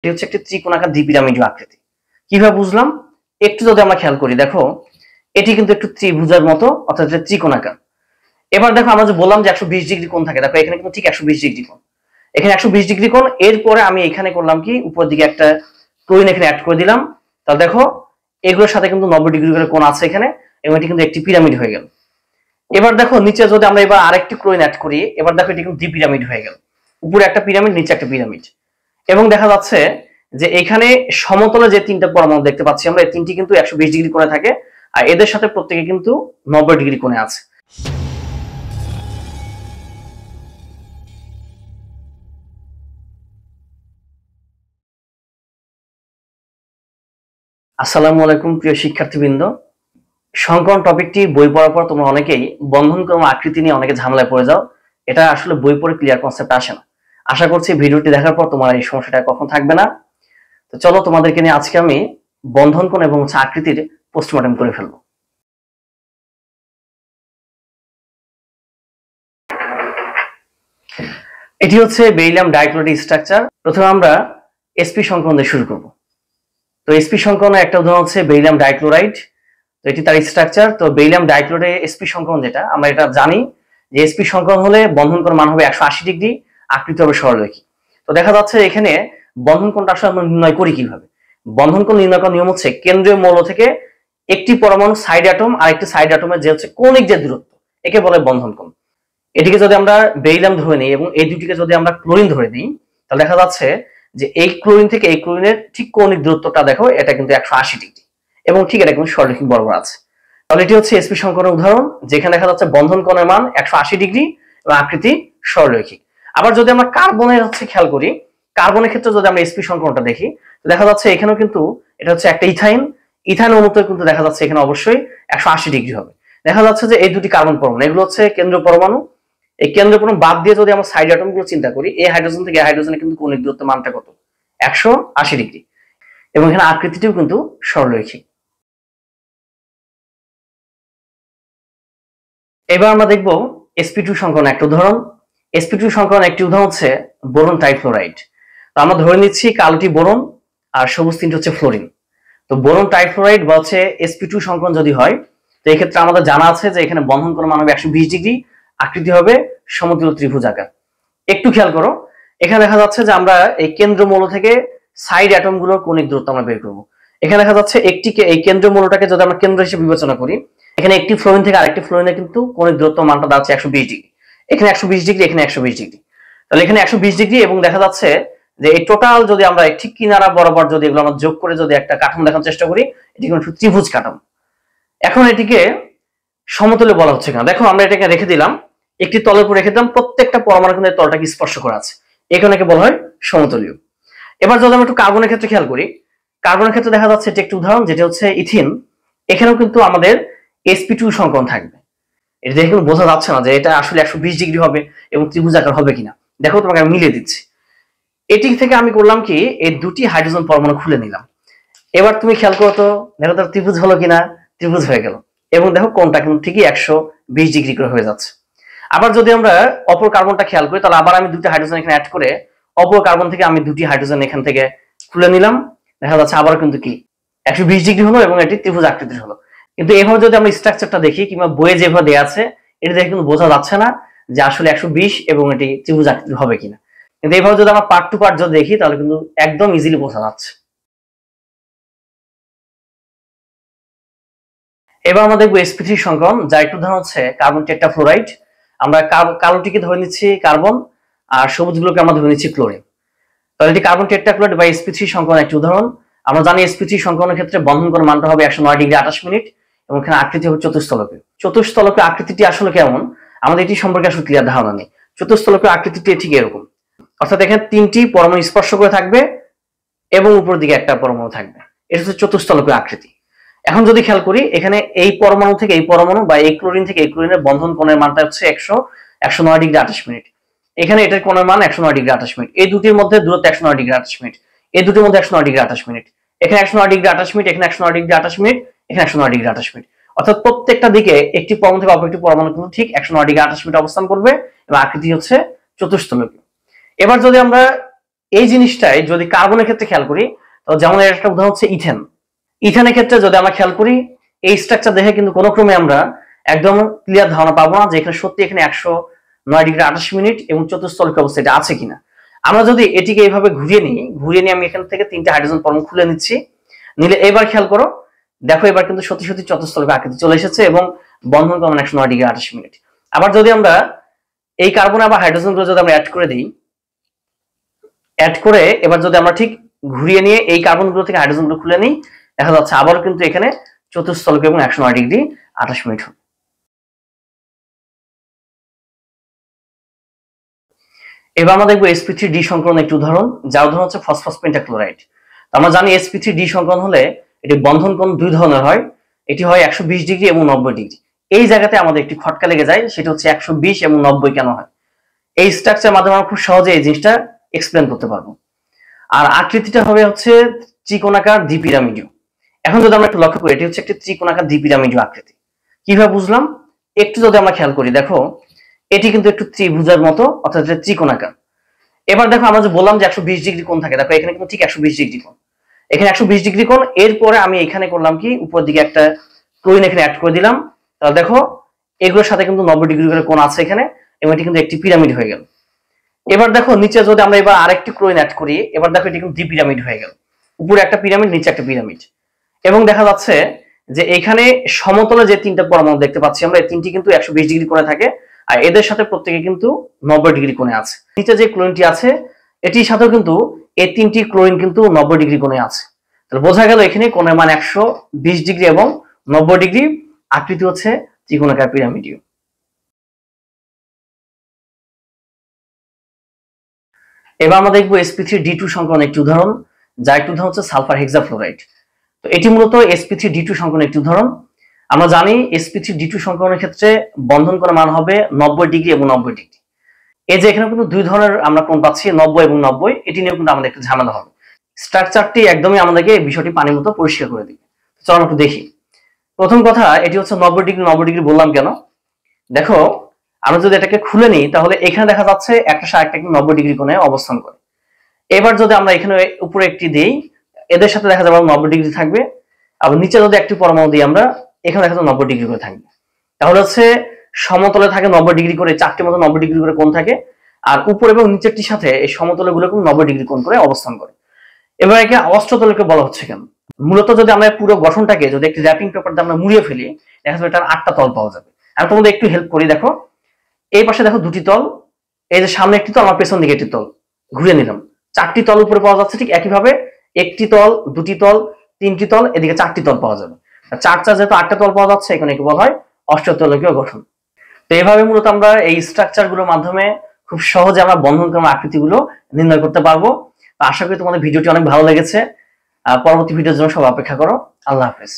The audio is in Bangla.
এটি হচ্ছে একটি ত্রিকোণাকার দ্বিপিরামিডীয় আকৃতি। কিভাবে বুঝলাম একটু যদি আমরা খেয়াল করি, দেখো এটি কিন্তু একটু ত্রিভুজের মতো, অর্থাৎ ত্রিকোণাকার। এবার দেখো আমরা যে বললাম যে 120 ডিগ্রি কোণ থাকে, দেখো এখানে কিন্তু ঠিক 120 ডিগ্রি কোণ, এখানে 120 ডিগ্রি কোণ। এরপরে আমি এখানে করলাম কি, উপর দিকে একটা কোণ এখানে অ্যাড করে দিলাম। তাহলে দেখো এগুলোর সাথে কিন্তু 90 ডিগ্রি করে কোণ আছে এখানে, এবং এটি কিন্তু একটি পিরামিড হয়ে গেল। এবার দেখো নিচে যদি আমরা এবার আরেকটি কোণ অ্যাড করি, এবার দেখো এটি কিন্তু দ্বিপিরামিড হয়ে গেল, উপরে একটা পিরামিড নিচে একটা পিরামিড। এবং দেখা যাচ্ছে যে এখানে সমতলে যে তিনটা পরমাণু দেখতে পাচ্ছি আমরা, এই তিনটি কিন্তু 120 ডিগ্রি কোণে থাকে, আর এদের সাথে প্রত্যেকে কিন্তু 90 ডিগ্রি কোণে আছে। আসসালামু আলাইকুম প্রিয় শিক্ষার্থীবৃন্দ। সংকরণ টপিকটি বই পড়ার পর তোমরা অনেকেই বন্ধনক্রম আকৃতি নিয়ে অনেকে ঝামেলায় পড়ে যাও। এটা আসলে বই পড়ে ক্লিয়ার কনসেপ্ট আসে না। আশা করছি ভিডিওটি দেখার পর তোমার এই সমস্যাটা কখন থাকবে না। তো চলো তোমাদেরকে নিয়ে আজকে আমি বন্ধনকোণ এবং আকৃতির পোস্টমর্টম করে ফেলবো। এটি হচ্ছে বেরিলিয়াম ডাইক্লোরাইড স্ট্রাকচার। প্রথমে আমরা এসপি সংকরণ দিয়ে শুরু করব। তো এসপি সংকরণের একটা উদাহরণ হচ্ছে বেরিলিয়াম ডাইক্লোরাইড। তো এটি তার স্ট্রাকচার। তো বেরিলিয়াম ডাইক্লোরাইডের এসপি সংকরণ যেটা আমরা এটা জানি যে এসপি সংকরণ হলে বন্ধন কোণ মান হবে 180 ডিগ্রি, আকৃতি হবে সরলরেখী। তো দেখা যাচ্ছে এখানে বন্ধন কোণটা আসলে আমরা নির্ণয় করি কিভাবে। বন্ধন কোণ নির্ণয় করার নিয়ম হচ্ছে কেন্দ্রীয় মৌল থেকে একটি পরমাণু সাইড অ্যাটম আর একটি সাইড অ্যাটমের যে হচ্ছে কৌণিক যে দূরত্ব, একে বলে বন্ধন কোণ। এটিকে যদি আমরা বেরিলিয়াম ধরে নিই এবং এই দুটিকে যদি আমরা ক্লোরিন ধরে নিই, তাহলে দেখা যাচ্ছে যে এই ক্লোরিন থেকে এই ক্লোরিনের ঠিক কৌণিক দূরত্বটা দেখো, এটা কিন্তু 180 ডিগ্রি এবং ঠিক এটা কিন্তু সরলরেখী বরাবর আছে। তাহলে এটি হচ্ছে এসপি সংকরণের উদাহরণ, যেখানে দেখা যাচ্ছে বন্ধন কোণের মান 180 ডিগ্রি এবং আকৃতি সরলরৈখিক। আবার যদি আমরা কার্বনের হচ্ছে খেয়াল করি, কার্বনের ক্ষেত্রে যদি আমরা এসপি সংকরণটা দেখি, তো দেখা যাচ্ছে এখানেও কিন্তু এটা হচ্ছে একটা ইথাইন, ইথাইন অণুতে কিন্তু দেখা যাচ্ছে এখানে অবশ্যই 180 ডিগ্রি হবে। দেখা যাচ্ছে যে এই দুটি কার্বন পরমাণু, এগুলো হচ্ছে কেন্দ্রীয় পরমাণু। এই কেন্দ্রীয় পরমাণু বাদ দিয়ে যদি আমরা সাইড অ্যাটম গুলো চিন্তা করি, এই হাইড্রোজেন থেকে এই হাইড্রোজেনের কিন্তু কৌণিক দূরত্ব মানটা কত, 180 ডিগ্রি, এবং এখানে আকৃতিটিও কিন্তু সরলরৈখিক। এবার আমরা দেখব sp2 সংকরণ একটা উদাহরণ। sp2 সংকরণ একটি উদাহরণ হচ্ছে বোরন ট্রাইফ্লোরাইড। তো আমরা ধরে নিচ্ছি কালোটি বোরন আর সবুজ তিনটি হচ্ছে ফ্লোরিন। তো বোরন ট্রাইফ্লোরাইড বা হচ্ছে sp2 সংকরণ যদি হয়, তো এই ক্ষেত্রে আমাদের জানা আছে যে এখানে বন্ধন কোণ মান হবে 120 ডিগ্রি, আকৃতি হবে সমতুল্য ত্রিভুজ আকার। একটু খেয়াল করো, এখানে দেখা যাচ্ছে যে আমরা এই কেন্দ্র মৌল থেকে সাইড অ্যাটম গুলোর কৌণিক দূরত্ব আমরা বের করব। এখানে দেখা যাচ্ছে একটিকে, এই কেন্দ্র মৌলটাকে যদি আমরা কেন্দ্র হিসেবে বিবেচনা করি, এখানে একটি ফ্লোরিন থেকে আরেকটি ফ্লোরিনে কিন্তু কৌণিক দূরত্ব মানটা দাঁড়াচ্ছে 120 ডিগ্রি, এখানে 120 ডিগ্রি, এখানে 120 ডিগ্রি। তাহলে এখানে 120 ডিগ্রি, এবং দেখা যাচ্ছে যে এই টোটাল যদি আমরা ঠিক কিনারা বরাবর যদি এগুলো আমরা যোগ করে যদি একটা কাঠামো দেখার চেষ্টা করি, এটি কিন্তু ত্রিভুজ কাঠামো। এখন এটিকে সমতলে বলা হচ্ছে কেন, দেখো আমরা এটাকে রেখে দিলাম, একটি তলের উপর রেখে দিলাম, প্রত্যেকটা পরমাণু কিন্তু তলটাকে স্পর্শ করা আছে, এখানে বলা হয় সমতলীয়। এবার যদি আমরা একটু কার্বনের ক্ষেত্রে খেয়াল করি, কার্বনের ক্ষেত্রে দেখা যাচ্ছে এটি একটি উদাহরণ, যেটা হচ্ছে ইথিন। এখানেও কিন্তু আমাদের sp2 সংকরণ থাকবে। এটা দেখে কিন্তু বোঝা যাচ্ছে না যে এটা আসলে 120 ডিগ্রি হবে এবং ত্রিভুজ আকার হবে কিনা। দেখো তোমাকে আমি মিলিয়ে দিচ্ছি। এটি থেকে আমি করলাম কি, এই দুটি হাইড্রোজেন পরমাণু খুলে নিলাম। এবার তুমি খেয়াল করো তো, দেখো তার ত্রিভুজ হলো কিনা, ত্রিভুজ হয়ে গেল। এবং দেখো কোণটা কিন্তু ঠিকই 120 ডিগ্রি করে হয়ে যাচ্ছে। আবার যদি আমরা অপর কার্বনটা খেয়াল করি, তাহলে আবার আমি দুটি হাইড্রোজেন এখানে অ্যাড করে অপর কার্বন থেকে আমি দুটি হাইড্রোজেন এখান থেকে খুলে নিলাম। দেখা যাচ্ছে আবার কিন্তু কি 120 ডিগ্রি হলো এবং এটি ত্রিভুজ আকৃতির হলো। কিন্তু এভাবে যদি আমরা স্ট্রাকচারটা দেখি কিংবা বইয়ে যেভাবে দেওয়া আছে, এটা দেখে কিন্তু বোঝা যাচ্ছে না যে আসলে 120 এবং এটি ত্রিভুজ আকৃতির হবে কিনা। কিন্তু এইভাবে যদি আমরা পার্ট টু পার্ট যদি দেখি, তাহলে কিন্তু একদম ইজিলি বোঝা যাচ্ছে। এবার আমরা দেখবো sp3 সংকরণ, যার একটু উদাহরণ হচ্ছে কার্বন টেট্রাফ্লোরাইড। আমরা কালোটিকে ধরে নিচ্ছি কার্বন, আর সবুজগুলোকে আমরা ধরে নিচ্ছি ক্লোরিন। তাহলে এটি কার্বন টেট্রাক্লোরাইড বা sp3 সংকরণ একটি উদাহরণ। আমরা জানি sp3 সংকরণের ক্ষেত্রে বন্ধন কোণ মানটা হবে 109 ডিগ্রি 28 মিনিট, এবং এখানে আকৃতি হবে চতুস্তলকীয়। চতুস্তলকীয় আকৃতিটি আসলে কেমন, আমাদের এটি সম্পর্কে আসলে ক্লিয়ার ধারণা নেই। চতুস্তলকীয় আকৃতিটি ঠিক এরকম, অর্থাৎ এখানে তিনটি পরমাণু স্পর্শ করে থাকবে এবং উপর দিকে একটা পরমাণু থাকবে, এটা হচ্ছে চতুস্তলকীয় আকৃতি। এখন যদি খেয়াল করি, এখানে এই পরমাণু থেকে এই পরমাণু বা এই ক্লোরিন থেকে এই ক্লোরিনের বন্ধন কোণের মানটা হচ্ছে 109 ডিগ্রি 28 মিনিট। এখানে এটার কোণের মান 109 ডিগ্রি 28 মিনিট। এই দুটির মধ্যে দূরত্ব 109 ডিগ্রি 28 মিনিট, এই দুটির মধ্যে 109 ডিগ্রি 28 মিনিট, এখানে 109 ডিগ্রি 28 মিনিট, এখানে 109 ডিগ্রি 28 মিনিট, এখানে 109 ডিগ্রি 28 মিনিট। অর্থাৎ প্রত্যেকটা দিকে একটি পরমাণু থেকে অপর একটি পরমাণু কিন্তু ঠিক 109 ডিগ্রি 28 মিনিট অবস্থান করবে এবং আকৃতি হচ্ছে চতুস্তলকীয়। এবার যদি আমরা এই জিনিসটাই যদি কার্বনের ক্ষেত্রে খেয়াল করি, তো যেমন এর একটা উদাহরণ হচ্ছে ইথেন। ইথেনের ক্ষেত্রে যদি আমরা খেয়াল করি, এই স্ট্রাকচার দেখে কিন্তু কোনো ক্রমে আমরা একদম ক্লিয়ার ধারণা পাবো না যে এখানে সত্যি এখানে 109°28' এবং চতুস্থলক অবস্থা এটা আছে কিনা। আমরা যদি এটিকে এইভাবে ঘুরিয়ে নিই আমি এখান থেকে 3টে হাইড্রোজেন পরমাণু খুলে নিচ্ছি। নিলে এবার খেয়াল করো, দেখো এবার কিন্তু সত্যি সত্যি চতুস্থলক আকৃতি চলে এসেছে এবং বন্ধন ক্রমণ 109°28'। আবার যদি আমরা এই কার্বন আবার হাইড্রোজেন গুলো যদি আমরা অ্যাড করে দিই, অ্যাড করে এবার যদি আমরা ঠিক ঘুরিয়ে নিয়ে এই কার্বন গুলো থেকে হাইড্রোজেন গুলো খুলে নিই, দেখা যাচ্ছে আবারও কিন্তু এখানে চতুস্থলক এবং 109°28' হবে। এবার আমরা দেখবো sp3d সংকরণ একটি উদাহরণ, যার উদাহরণ হচ্ছে ফসফরাস পেন্টাক্লোরাইড। আমরা জানি sp3d সংকরণ হলে এটি বন্ধন কোণ দুই ধরনের হয়, এটি হয় 120° এবং 90°। এই জায়গাতে আমাদের একটি খটকা লেগে যায়, সেটা হচ্ছে 120 এবং 90 কেন হয়। এই স্ট্রাকচার মাধ্যমে আমরা খুব সহজে এই জিনিসটা এক্সপ্লেন করতে পারবো। আর আকৃতিটা হবে হচ্ছে ত্রিকোণাকার দ্বিপিরামিডীয়। এখন যদি আমরা একটু লক্ষ্য করি, এটি হচ্ছে একটি ত্রিকোণাকার দ্বিপিরামিডীয় আকৃতি। কিভাবে বুঝলাম একটু যদি আমরা খেয়াল করি, দেখো এটি কিন্তু একটু ত্রিভুজের মতো, অর্থাৎ ত্রিকোণাকার। এবার দেখো আমরা যে বললাম যে 120° কোণ থাকে, দেখো এখানে কিন্তু ঠিক 120° কোণ, এখানে 120° কোণ। এরপরে আমি এখানে করলাম কি, উপর দিকে একটা ক্লোরিন এখানে অ্যাড করে দিলাম, তাহলে দেখো এগুলোর সাথে কিন্তু 90° করে কোণ আছে এখানে, এবং এটি কিন্তু একটি পিরামিড হয়ে গেল। এবার দেখো নিচে যদি আমরা এবার আরেকটি ক্লোরিন অ্যাড করি, এবার দেখো এটি কিন্তু দ্বিপিরামিড হয়ে গেল, উপরে একটা পিরামিড নিচে একটা পিরামিড। এবং দেখা যাচ্ছে যে এখানে সমতলে যে তিনটা পরমাণু দেখতে পাচ্ছি আমরা, এই তিনটি কিন্তু 120° কোণে থাকে, আর এদের সাথে প্রত্যেকে কিন্তু 90° কোণে আছে। নিচে যে ক্লোরিনটি আছে এটির সাথেও কিন্তু এই তিনটি ক্লোরিন কিন্তু 90° কোণে আছে। তাহলে বোঝা গেল এখানে কোণের মান 120° এবং 90°, আকৃতি হচ্ছে ত্রিকোণাকার পিরামিডীয়। এবার আমরা দেখবো sp3d2 সংকরণ একটি উদাহরণ, যার একটি উদাহরণ হচ্ছে সালফার হেক্সাফ্লোরাইড। তো এটি মূলত sp3d2 সংকরণ একটি উদাহরণ। আমরা জানি sp3d2 সংকরণের ক্ষেত্রে বন্ধন কোণের মান হবে 90° এবং 90°। এই যে এখানে কিন্তু দুই ধরনের আমরা কোণ পাচ্ছি, 90 এবং 90, এটি নিয়ে কিন্তু আমাদের একটু ঝামেলা হবে। স্ট্রাকচারটি একদমই আমাদেরকে এই বিষয়টি পানির মতো পরিষ্কার করে দিবে। চলো আমরা একটু দেখি। প্রথম কথা, এটি হচ্ছে 90° বললাম কেন, দেখো আমরা যদি এটাকে খুলে নিই তাহলে এখানে দেখা যাচ্ছে একটা সাথে একটা 90° কোণে অবস্থান করে। এবার যদি আমরা এখানে উপরে একটি দেই, এদের সাথে দেখা যাবে 90° থাকবে, আবার নিচে যদি একটি পরমাণু দিই আমরা, এখানে দেখা যাবে 90° করে থাকবে। তাহলে হচ্ছে সমতলে থাকে 90° করে, চারটি মতো 90° করে কোণ থাকে, আর উপর এবং নিচেরটির সাথে এই সমতলে গুলো 90° কোণ করে অবস্থান করে। এবার একে অষ্টতলকে বলা হচ্ছে কেন? মূলত যদি আমরা পুরো গঠনটাকে যদি একটি র্যাপিং পেপার দিয়ে আমরা মুড়িয়ে ফেলি, দেখা যাবে এটার 8টা তল পাওয়া যাবে। আমি তোমাদের একটু হেল্প করি, দেখো এই পাশে দেখো দুটি তল, এই যে সামনে একটি তল, আমার পেছন দিকে একটি তল, ঘুরে নিলাম, 4টি তল উপরে পাওয়া যাচ্ছে। ঠিক একইভাবে একটি তল, দুটি তল, তিনটি তল, এদিকে 4টি তল পাওয়া যাবে। 4 যেহেতু 8টা তল পাওয়া যাচ্ছে, এখানে একে বলা হয় অষ্টতলকীয় গঠন। তো এইভাবে মূলত আমরা এই স্ট্রাকচার গুলোর মাধ্যমে খুব সহজে আমরা বন্ধনক্রম আকৃতিগুলো নির্ণয় করতে পারবো। আশা করি তোমাদের ভিডিওটি অনেক ভালো লেগেছে। পরবর্তী ভিডিওর জন্য সবাই অপেক্ষা করো। আল্লাহ হাফেজ।